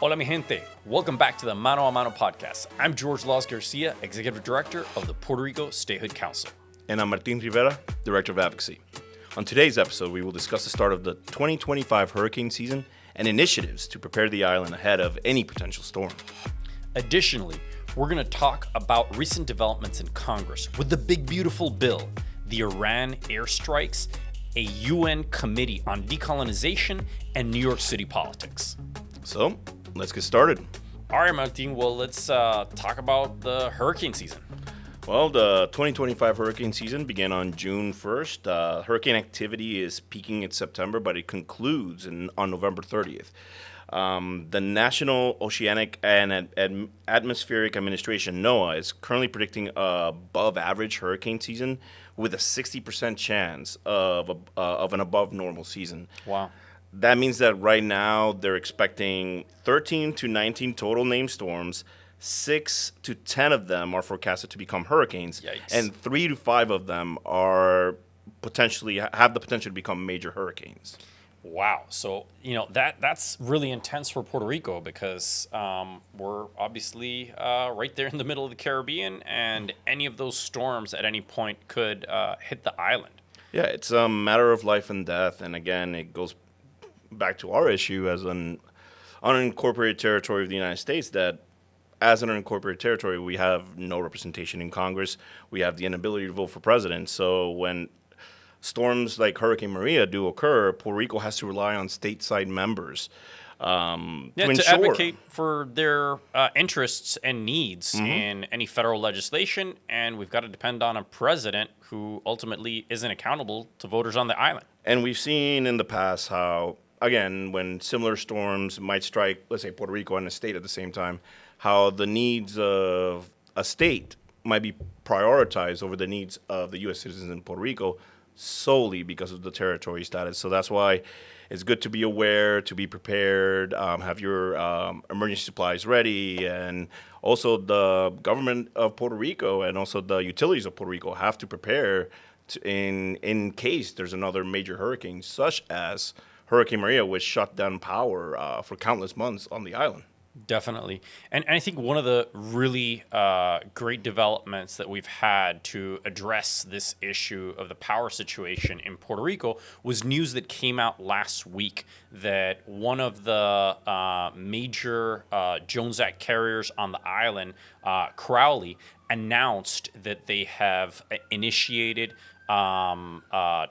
Hola mi gente, welcome back to the Mano a Mano podcast. I'm George Laws Garcia, Executive Director of the Puerto Rico Statehood Council. And I'm Martin Rivera, Director of Advocacy. On today's episode, we will discuss the start of the 2025 hurricane season and initiatives to prepare the island ahead of any potential storm. Additionally, we're going to talk about recent developments in Congress with the big beautiful bill, the Iran airstrikes, a UN committee on decolonization, and New York City politics. So, let's get started. All right, Martin, well, let's talk about the hurricane season. Well, the 2025 hurricane season began on June 1st. Hurricane activity is peaking in September, but it concludes on November 30th. The National Oceanic and Atmospheric Administration, NOAA, is currently predicting above average hurricane season with a 60% chance of an above normal season. Wow. That means that right now they're expecting 13 to 19 total named storms. 6 to 10 of them are forecasted to become hurricanes. Yikes. And 3 to 5 of them are have the potential to become major hurricanes. Wow. So, that's really intense for Puerto Rico because we're obviously right there in the middle of the Caribbean, and any of those storms at any point could hit the island. Yeah, it's a matter of life and death. And again, it goes back to our issue as an unincorporated territory of the United States, that as an unincorporated territory, we have no representation in Congress. We have the inability to vote for president. So when storms like Hurricane Maria do occur, Puerto Rico has to rely on stateside members to advocate for their interests and needs in any federal legislation. And we've got to depend on a president who ultimately isn't accountable to voters on the island. And we've seen in the past how, again, when similar storms might strike, let's say, Puerto Rico and a state at the same time, how the needs of a state might be prioritized over the needs of the U.S. citizens in Puerto Rico solely because of the territory status. So that's why it's good to be aware, to be prepared, have your emergency supplies ready, and also the government of Puerto Rico and also the utilities of Puerto Rico have to prepare in case there's another major hurricane, such as Hurricane Maria, which shut down power for countless months on the island. Definitely. And I think one of the really great developments that we've had to address this issue of the power situation in Puerto Rico was news that came out last week that one of the major Jones Act carriers on the island, Crowley, announced that they have initiated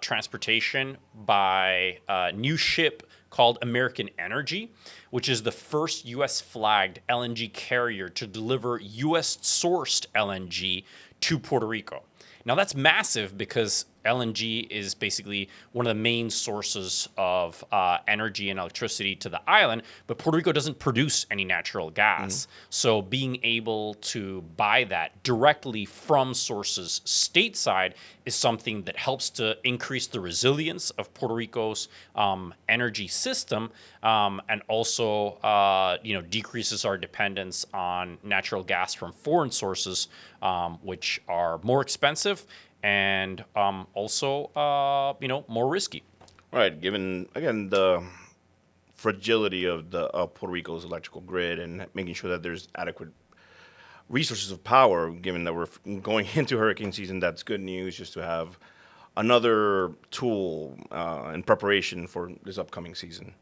transportation by a new ship called American Energy, which is the first U.S.-flagged LNG carrier to deliver U.S.-sourced LNG to Puerto Rico. Now, that's massive because LNG is basically one of the main sources of energy and electricity to the island, but Puerto Rico doesn't produce any natural gas. So being able to buy that directly from sources stateside is something that helps to increase the resilience of Puerto Rico's energy system, and also decreases our dependence on natural gas from foreign sources, which are more expensive and also more risky. Right, given, again, the fragility of Puerto Rico's electrical grid and making sure that there's adequate resources of power, given that we're going into hurricane season, that's good news just to have another tool in preparation for this upcoming season.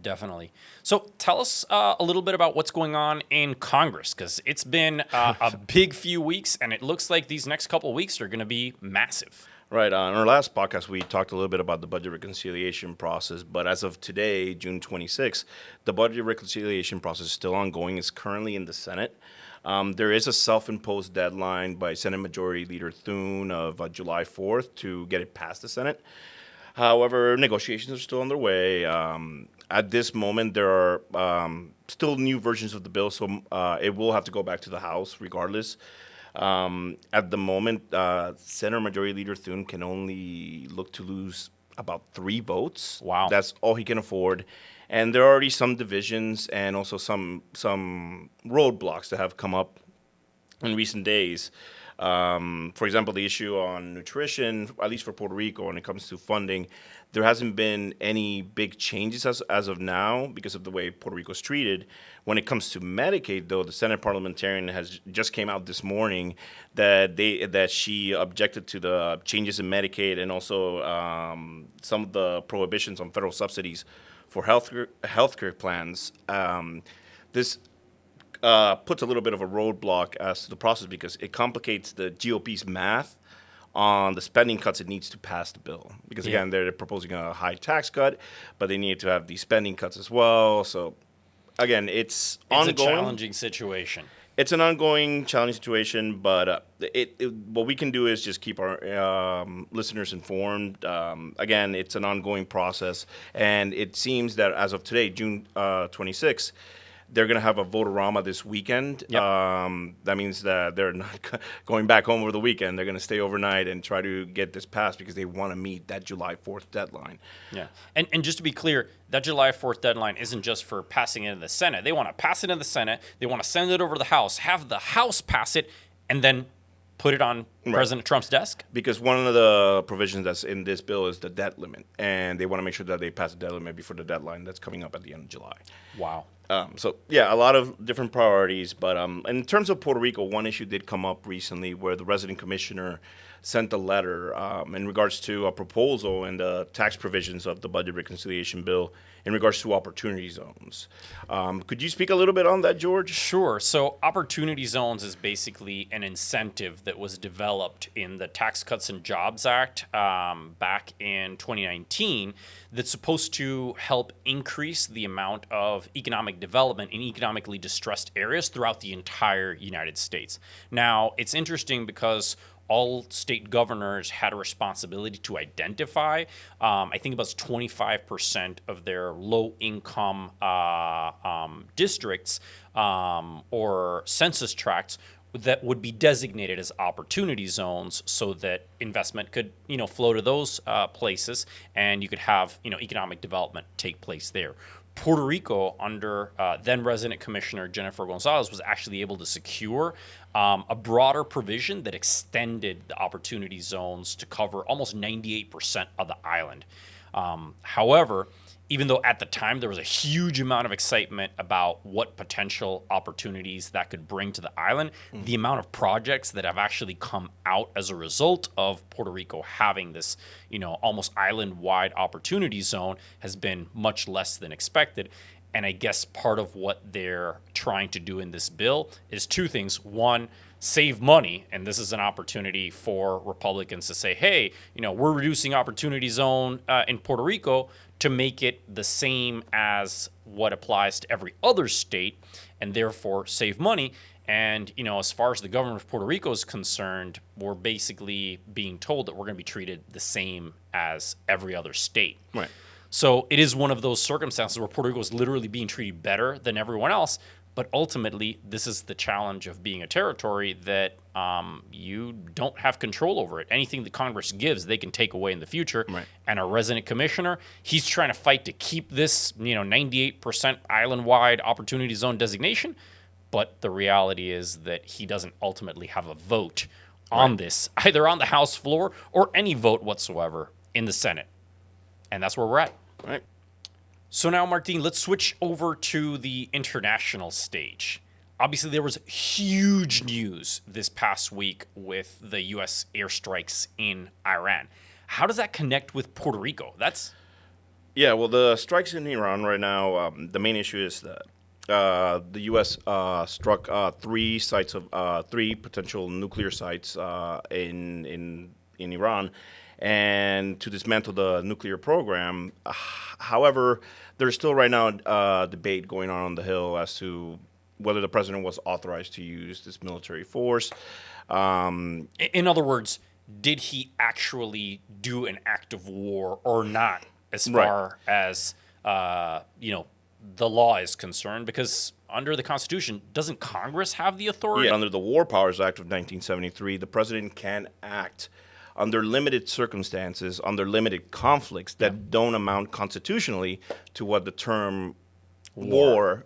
Definitely. So tell us a little bit about what's going on in Congress, because it's been a big few weeks, and it looks like these next couple of weeks are going to be massive. Right. On our last podcast, we talked a little bit about the budget reconciliation process, but as of today, June 26th, the budget reconciliation process is still ongoing. It's currently in the Senate. There is a self-imposed deadline by Senate Majority Leader Thune of July 4th to get it past the Senate. However, negotiations are still underway. At this moment, there are still new versions of the bill, so it will have to go back to the House regardless. At the moment, Senate Majority Leader Thune can only look to lose about 3 votes. Wow. That's all he can afford. And there are already some divisions and also some roadblocks that have come up in recent days. For example, the issue on nutrition, at least for Puerto Rico, when it comes to funding, there hasn't been any big changes as of now because of the way Puerto Rico is treated. When it comes to Medicaid, though, the Senate parliamentarian has just came out this morning that she objected to the changes in Medicaid and also some of the prohibitions on federal subsidies for healthcare plans. This puts a little bit of a roadblock as to the process because it complicates the GOP's math on the spending cuts it needs to pass the bill. Because, again, they're proposing a high tax cut, but they need to have these spending cuts as well. So, again, it's ongoing. It's a challenging situation. It's an ongoing challenging situation, but what we can do is just keep our listeners informed. Again, it's an ongoing process, and it seems that as of today, June 26th, they're going to have a vote-a-rama this weekend. Yep. That means that they're not going back home over the weekend. They're going to stay overnight and try to get this passed because they want to meet that July 4th deadline. Yeah. And just to be clear, that July 4th deadline isn't just for passing it in the Senate. They want to pass it in the Senate. They want to send it over to the House, have the House pass it, and then put it on President Trump's desk? Because one of the provisions that's in this bill is the debt limit, and they want to make sure that they pass the debt limit before the deadline that's coming up at the end of July. Wow. So, yeah, a lot of different priorities. But in terms of Puerto Rico, one issue did come up recently where the resident commissioner sent a letter in regards to a proposal and the tax provisions of the budget reconciliation bill in regards to opportunity zones. Could you speak a little bit on that, George? Sure. So opportunity zones is basically an incentive that was developed in the Tax Cuts and Jobs Act back in 2019 that's supposed to help increase the amount of economic development in economically distressed areas throughout the entire United States. Now, it's interesting because all state governors had a responsibility to identify, I think about 25% of their low-income districts or census tracts that would be designated as opportunity zones so that investment could, flow to those places and you could have, economic development take place there. Puerto Rico, under then resident commissioner Jennifer Gonzalez, was actually able to secure a broader provision that extended the opportunity zones to cover almost 98% of the island. However, even though at the time there was a huge amount of excitement about what potential opportunities that could bring to the island, the amount of projects that have actually come out as a result of Puerto Rico having this, almost island-wide opportunity zone has been much less than expected. And I guess part of what they're trying to do in this bill is two things. One, save money, and this is an opportunity for Republicans to say, hey, we're reducing opportunity zone in Puerto Rico to make it the same as what applies to every other state and therefore save money. And, as far as the government of Puerto Rico is concerned, we're basically being told that we're going to be treated the same as every other state. Right. So it is one of those circumstances where Puerto Rico is literally being treated better than everyone else. But ultimately, this is the challenge of being a territory that you don't have control over it. Anything that Congress gives, they can take away in the future. Right. And our resident commissioner, he's trying to fight to keep this, 98% island-wide opportunity zone designation. But the reality is that he doesn't ultimately have a vote on this, either on the House floor or any vote whatsoever in the Senate. And that's where we're at. Right. So now, Martin, let's switch over to the international stage. Obviously, there was huge news this past week with the U.S. airstrikes in Iran. How does that connect with Puerto Rico? Yeah, well, the strikes in Iran right now, the main issue is that the U.S. struck three potential nuclear sites in Iran, and to dismantle the nuclear program. However, there's still right now a debate going on the Hill as to whether the president was authorized to use this military force. In other words, did he actually do an act of war or not, as far as the law is concerned? Because under the Constitution, doesn't Congress have the authority? Yeah, under the War Powers Act of 1973, the president can act under limited circumstances, under limited conflicts that don't amount constitutionally to what the term war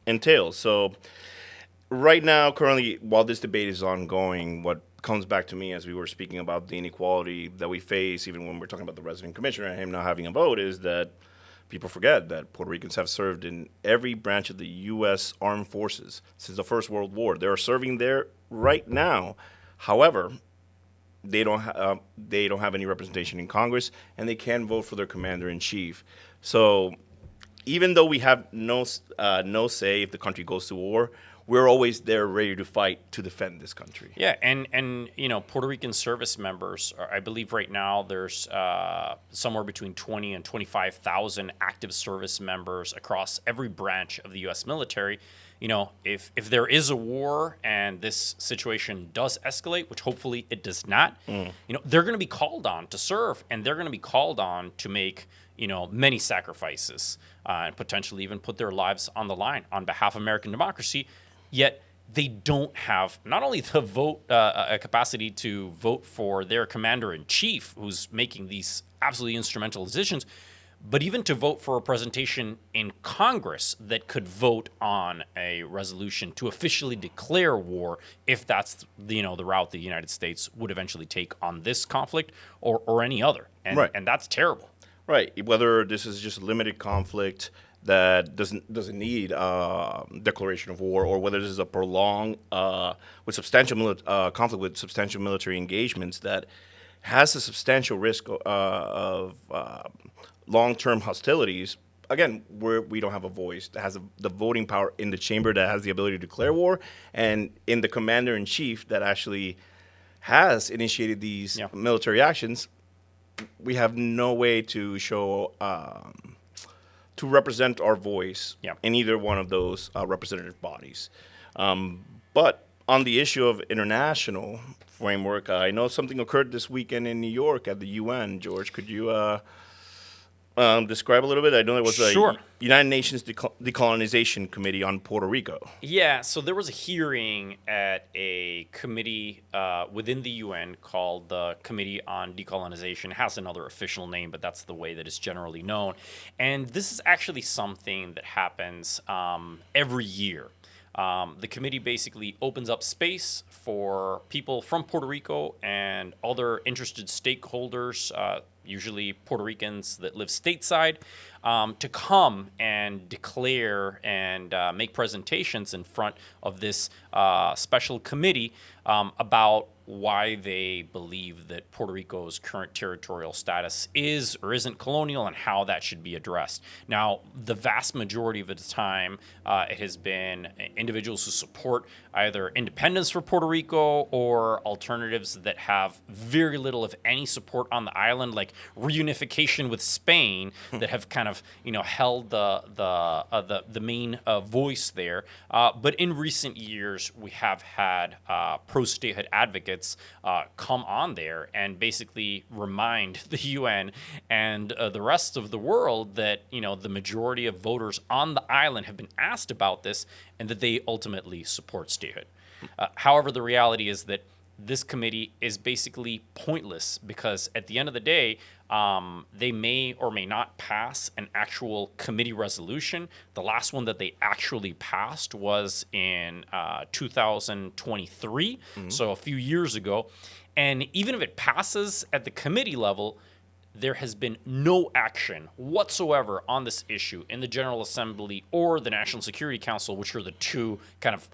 entails. So right now, currently, while this debate is ongoing, what comes back to me as we were speaking about the inequality that we face, even when we're talking about the resident commissioner and him not having a vote, is that people forget that Puerto Ricans have served in every branch of the U.S. Armed Forces since the First World War. They are serving there right now. However, they don't have any representation in Congress, and they can't vote for their commander in chief. So, even though we have no say if the country goes to war, we're always there ready to fight to defend this country. Yeah, and Puerto Rican service members, I believe right now there's somewhere between 20 and 25,000 active service members across every branch of the U.S. military. If there is a war and this situation does escalate, which hopefully it does not, they're going to be called on to serve, and they're going to be called on to make many sacrifices and potentially even put their lives on the line on behalf of American democracy. Yet they don't have not only the vote a capacity to vote for their commander in chief, who's making these absolutely instrumental decisions, but even to vote for a representation in Congress that could vote on a resolution to officially declare war if that's the route the United States would eventually take on this conflict or any other. And, right. And that's terrible. Right. Whether this is just limited conflict that doesn't need declaration of war, or whether this is a prolonged with substantial conflict with substantial military engagements that has a substantial risk of long-term hostilities. Again, we don't have a voice that has the voting power in the chamber that has the ability to declare war, and in the commander-in-chief that actually has initiated these military actions. We have no way to show to represent our voice in either one of those representative bodies. But on the issue of international framework, I know something occurred this weekend in New York at the UN. George, could you describe a little bit? I know there was a United Nations Decolonization Committee on Puerto Rico. Yeah, so there was a hearing at a committee within the UN called the Committee on Decolonization. It has another official name, but that's the way that it's generally known. And this is actually something that happens every year. The committee basically opens up space for people from Puerto Rico and other interested stakeholders, usually Puerto Ricans that live stateside, to come and declare and make presentations in front of this special committee about why they believe that Puerto Rico's current territorial status is or isn't colonial and how that should be addressed. Now, the vast majority of the time, it has been individuals who support either independence for Puerto Rico or alternatives that have very little, if any, support on the island, like reunification with Spain, that have kind of held the main voice there. But in recent years, we have had pro-statehood advocates come on there and basically remind the UN and the rest of the world that the majority of voters on the island have been asked about this and that they ultimately support statehood. However, the reality is that this committee is basically pointless because at the end of the day, they may or may not pass an actual committee resolution. The last one that they actually passed was in 2023, so a few years ago. And even if it passes at the committee level, there has been no action whatsoever on this issue in the General Assembly or the National Security Council, which are the two kind of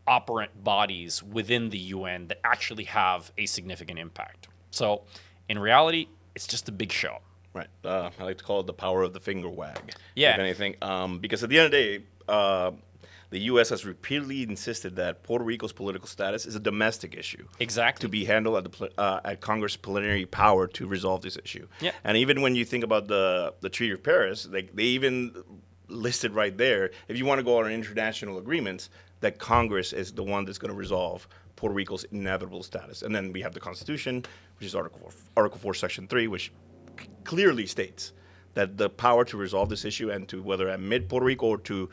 operant bodies within the UN that actually have a significant impact. So in reality, it's just a big show. Right. I like to call it the power of the finger wag, Yeah. if anything. Because at the end of the day, the U.S. has repeatedly insisted that Puerto Rico's political status is a domestic issue. Exactly. To be handled at Congress' plenary power to resolve this issue. Yeah. And even when you think about the Treaty of Paris, they even listed right there, if you want to go on international agreements, that Congress is the one that's going to resolve Puerto Rico's inevitable status. And then we have the Constitution, which is Article 4, Section 3, which clearly states that the power to resolve this issue and to whether admit Puerto Rico or to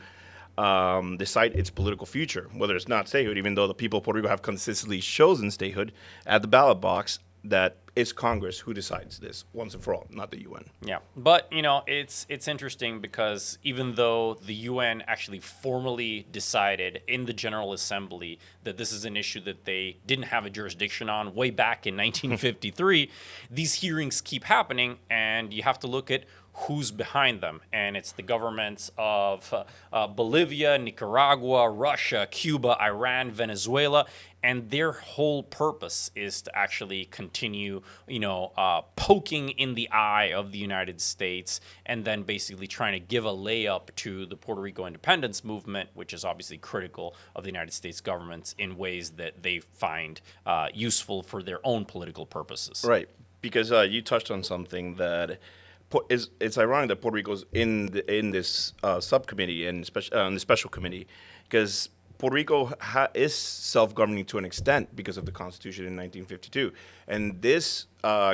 decide its political future, whether it's not statehood, even though the people of Puerto Rico have consistently chosen statehood at the ballot box, that it's Congress who decides this once and for all, not the UN. Yeah, but it's interesting because even though the UN actually formally decided in the General Assembly that this is an issue that they didn't have a jurisdiction on way back in 1953, these hearings keep happening, and you have to look at who's behind them. And it's the governments of Bolivia, Nicaragua, Russia, Cuba, Iran, Venezuela. And their whole purpose is to actually continue, poking in the eye of the United States and then basically trying to give a layup to the Puerto Rico independence movement, which is obviously critical of the United States governments in ways that they find useful for their own political purposes. Right, because you touched on something that it's ironic that Puerto Rico's in this subcommittee and the special committee, because Puerto Rico is self-governing to an extent because of the Constitution in 1952. And this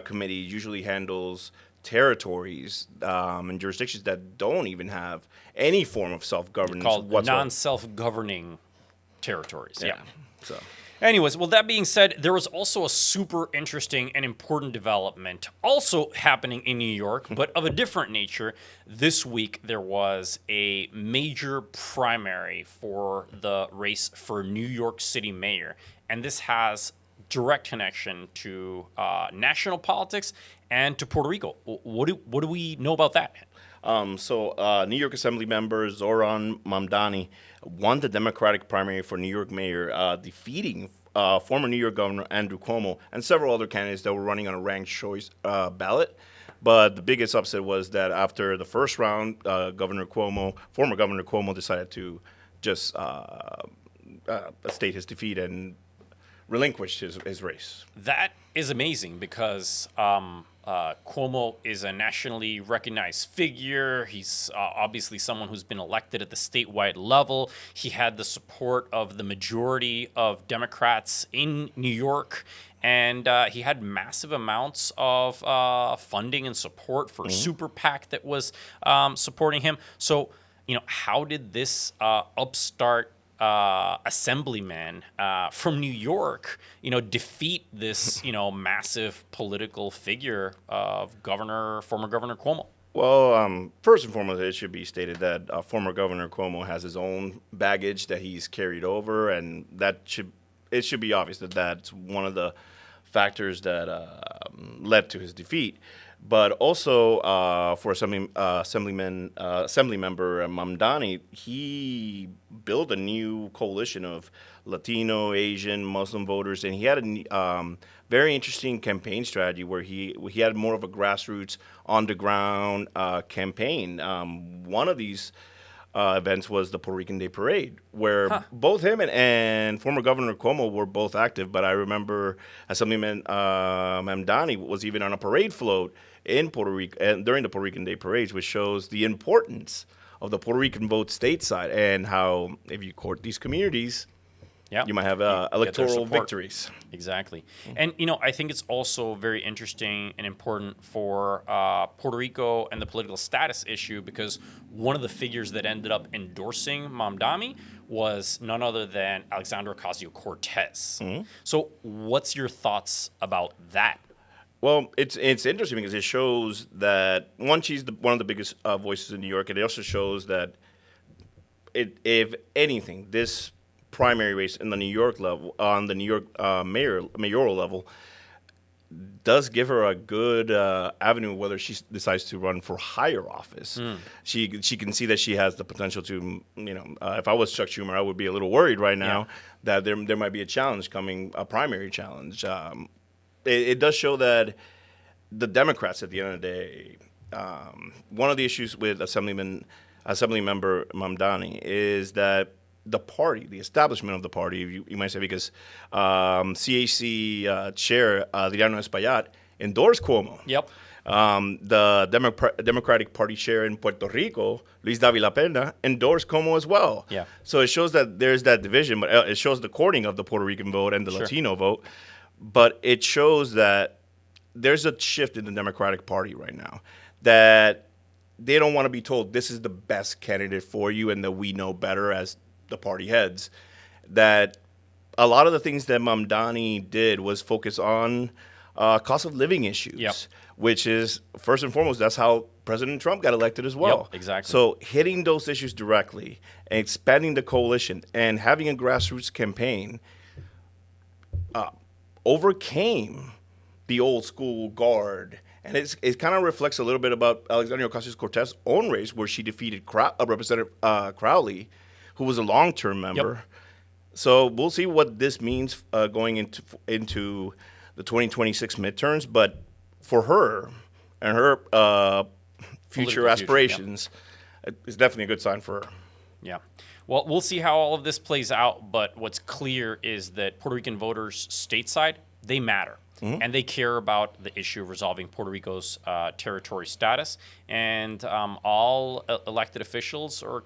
committee usually handles territories and jurisdictions that don't even have any form of self-governance called whatsoever. non-self-governing territories. Yeah. So. Anyways, well, that being said, there was also a super interesting and important development also happening in New York, but of a different nature. This week, there was a major primary for the race for New York City mayor, and this has direct connection to national politics and to Puerto Rico. What do we know about that? New York Assembly member Zoran Mamdani won the Democratic primary for New York mayor, defeating former New York Governor Andrew Cuomo and several other candidates that were running on a ranked choice ballot. But the biggest upset was that after the first round, former Governor Cuomo, decided to just state his defeat and relinquish his race. That is amazing because Cuomo is a nationally recognized figure. He's obviously someone who's been elected at the statewide level. He had the support of the majority of Democrats in New York, and he had massive amounts of funding and support for Super PAC that was supporting him. So, how did this upstart assemblyman from New York, defeat this, massive political figure of former Governor Cuomo? Well, first and foremost, it should be stated that former Governor Cuomo has his own baggage that he's carried over, and it should be obvious that that's one of the factors that led to his defeat. But also for Assembly Member Mamdani, he built a new coalition of Latino, Asian, Muslim voters, and he had a very interesting campaign strategy where he had more of a grassroots, on the ground campaign. One of these events was the Puerto Rican Day Parade, where both him and former Governor Cuomo were both active. But I remember Assemblyman Mamdani was even on a parade float in Puerto Rico and during the Puerto Rican Day Parades, which shows the importance of the Puerto Rican vote stateside and how if you court these communities, you might have electoral victories. Exactly. And, I think it's also very interesting and important for Puerto Rico and the political status issue because one of the figures that ended up endorsing Mamdani was none other than Alexandria Ocasio-Cortez. So what's your thoughts about that? Well, it's interesting because it shows that, one, she's one of the biggest voices in New York, and it also shows that, if anything, this primary race in the New York level, on the New York mayoral level, does give her a good avenue whether she decides to run for higher office. She can see that she has the potential to, if I was Chuck Schumer, I would be a little worried right now that there might be a challenge coming, a primary challenge. It does show that the Democrats, at the end of the day, one of the issues with Assembly Member Mamdani is that the party, the establishment of the party, you might say, because CAC chair Adriano Espaillat endorsed Cuomo. Yep. The Democratic Party chair in Puerto Rico, Luis Davila Pena, endorsed Cuomo as well. Yeah. So it shows that there's that division, but it shows the courting of the Puerto Rican vote and the Latino vote. But it shows that there's a shift in the Democratic Party right now, that they don't want to be told this is the best candidate for you and that we know better as the party heads. That a lot of the things that Mamdani did was focus on cost of living issues, Yep. which is, first and foremost, that's how President Trump got elected as well. Yep, exactly. So hitting those issues directly and expanding the coalition and having a grassroots campaign overcame the old school guard. And it kind of reflects a little bit about Alexandria Ocasio-Cortez's own race, where she defeated Representative Crowley, who was a long-term member. Yep. So we'll see what this means going into the 2026 midterms. But for her and her future aspirations, it's definitely a good sign for her. Yeah. Well, we'll see how all of this plays out, but what's clear is that Puerto Rican voters stateside, they matter. And they care about the issue of resolving Puerto Rico's territory status. And all elected officials or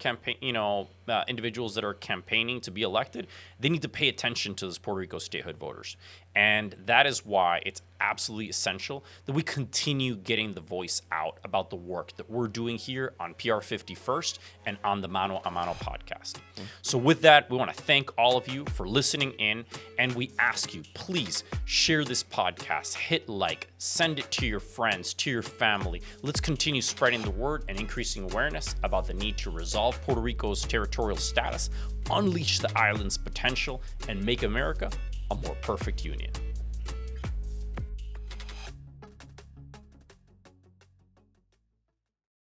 individuals that are campaigning to be elected, they need to pay attention to those Puerto Rico statehood voters. And that is why it's absolutely essential that we continue getting the voice out about the work that we're doing here on PR 50 First and on the Mano a Mano podcast. So with that, we want to thank all of you for listening in, and we ask you, please share this podcast, hit like, send it to your friends, to your family. Let's continue spreading the word and increasing awareness about the need to resolve Puerto Rico's territorial status, unleash the island's potential, and make America a more perfect union.